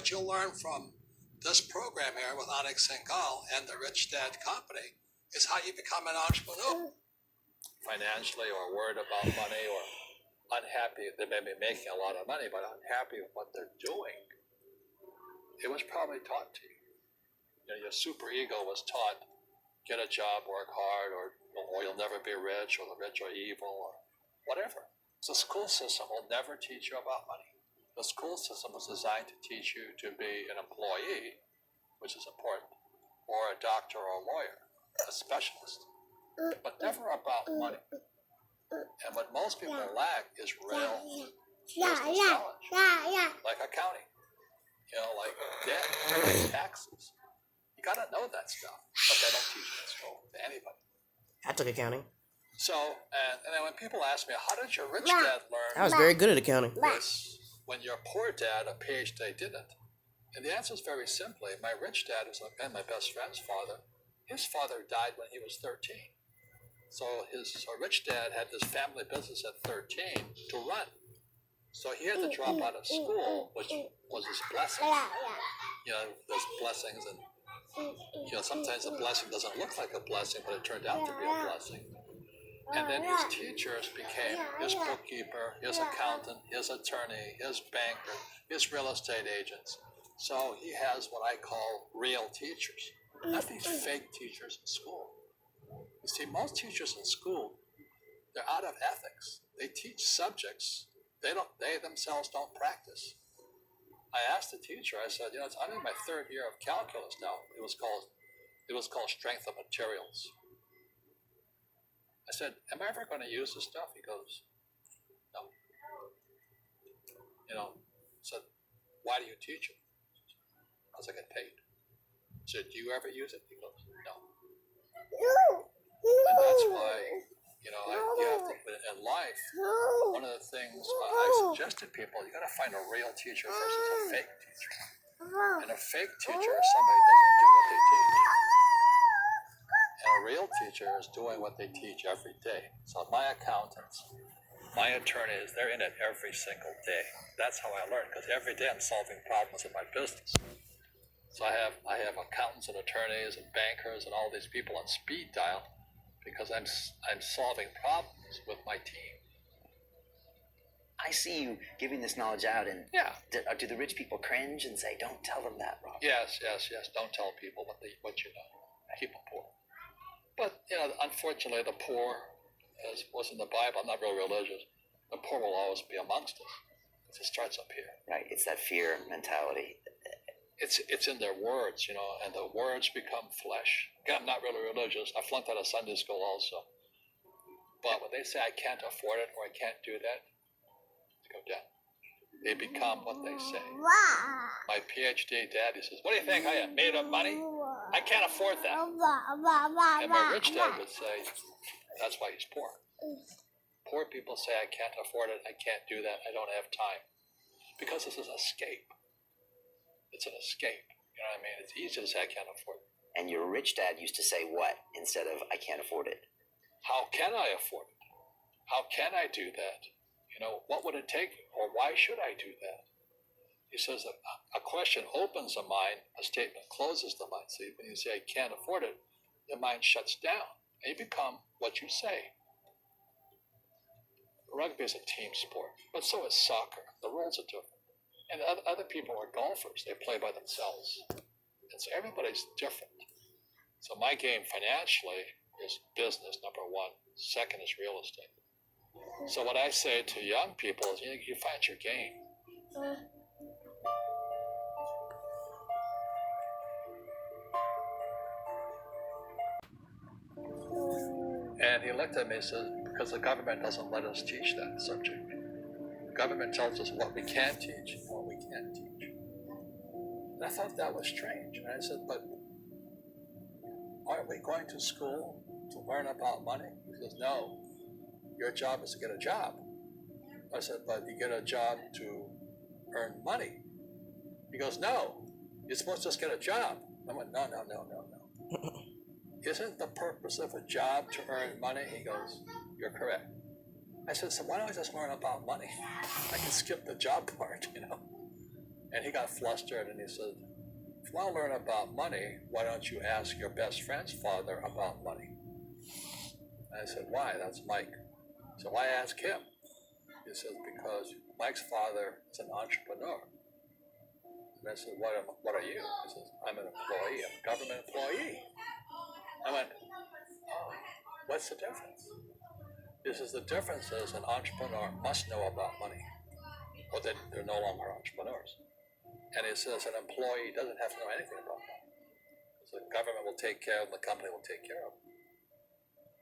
what you'll learn from this program here with Onyx Singal and the Rich Dad Company is how you become an entrepreneur. Financially, or worried about money, or unhappy. They may be making a lot of money, but unhappy with what they're doing. It was probably taught to you. Your super ego was taught, get a job, work hard, or you'll never be rich, or the rich are evil, or whatever. The school system will never teach you about money. The school system was designed to teach you to be an employee, which is important, or a doctor or a lawyer, a specialist, but never about money. And what most people lack is real business knowledge, like accounting, like debt, like taxes. You got to know that stuff, but they don't teach it in school to anybody. I took accounting. So, and then when people ask me, how did your rich dad learn? I was very good at accounting. This, when your poor dad, a PhD, didn't. And the answer is very simply, my rich dad, who's again my best friend's father, his father died when he was 13. So his rich dad had this family business at 13 to run. So he had to drop out of school, which was his blessing. There's blessings, and sometimes a blessing doesn't look like a blessing, but it turned out to be a blessing. And then his teachers became his bookkeeper, his accountant, his attorney, his banker, his real estate agents. So he has what I call real teachers, not these fake teachers in school. You see, most teachers in school, they're out of ethics. They teach subjects they themselves don't practice. I asked the teacher, I said, I'm in my third year of calculus now. It was called strength of materials. I said, am I ever going to use this stuff? He goes, no. I said, why do you teach it? Because I get paid. I said, do you ever use it? He goes, no. And that's why, you have to, in life, one of the things I suggest to people, you got to find a real teacher versus a fake teacher. And a fake teacher is somebody who doesn't do what they teach. And a real teacher is doing what they teach every day. So my accountants, my attorneys, they're in it every single day. That's how I learn, because every day I'm solving problems in my business. So I have accountants and attorneys and bankers and all these people on speed dial, because I'm solving problems with my team. I see you giving this knowledge out, and do the rich people cringe and say, "Don't tell them that, Rob"? Yes. Don't tell people what you know. Keep them poor. But unfortunately, the poor, as was in the Bible, I'm not real religious. The poor will always be amongst us. It starts up here. Right. It's that fear mentality. It's in their words, and the words become flesh. Again, I'm not really religious. I flunked out of Sunday school also. But when they say I can't afford it or I can't do that, they go down. They become what they say. My PhD daddy says, what do you think I am, made of money? I can't afford that. And my rich dad would say, that's why he's poor. Poor people say, I can't afford it, I can't do that, I don't have time. Because this is escape. It's an escape. You know what I mean? It's easy to say I can't afford it. And your rich dad used to say what instead of I can't afford it? How can I afford it? How can I do that? What would it take, or why should I do that? He says that a question opens the mind, a statement closes the mind. See, when you say I can't afford it, the mind shuts down, and you become what you say. Rugby is a team sport, but so is soccer. The rules are different. And other people are golfers. They play by themselves. And so everybody's different. So my game financially is business, number one. Second is real estate. So what I say to young people is, you find your game. And he looked at me and said, because the government doesn't let us teach that subject. The government tells us what we can teach and what we can't teach. And I thought that was strange. And I said, but aren't we going to school to learn about money? He says, no, your job is to get a job. I said, but you get a job to earn money. He goes, no, you're supposed to just get a job. I went, no. Isn't the purpose of a job to earn money? He goes, you're correct. I said, so why don't I just learn about money? I can skip the job part, And he got flustered and he said, if you want to learn about money, why don't you ask your best friend's father about money? And I said, why? That's Mike. So why ask him? He says, because Mike's father is an entrepreneur. And I said, what are you? He says, I'm an employee, I'm a government employee. I went, oh, what's the difference? He says, the difference is an entrepreneur must know about money, or they're no longer entrepreneurs. And he says an employee doesn't have to know anything about money. So the government will take care of them, the company will take care of them.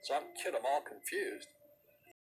So I'm all confused.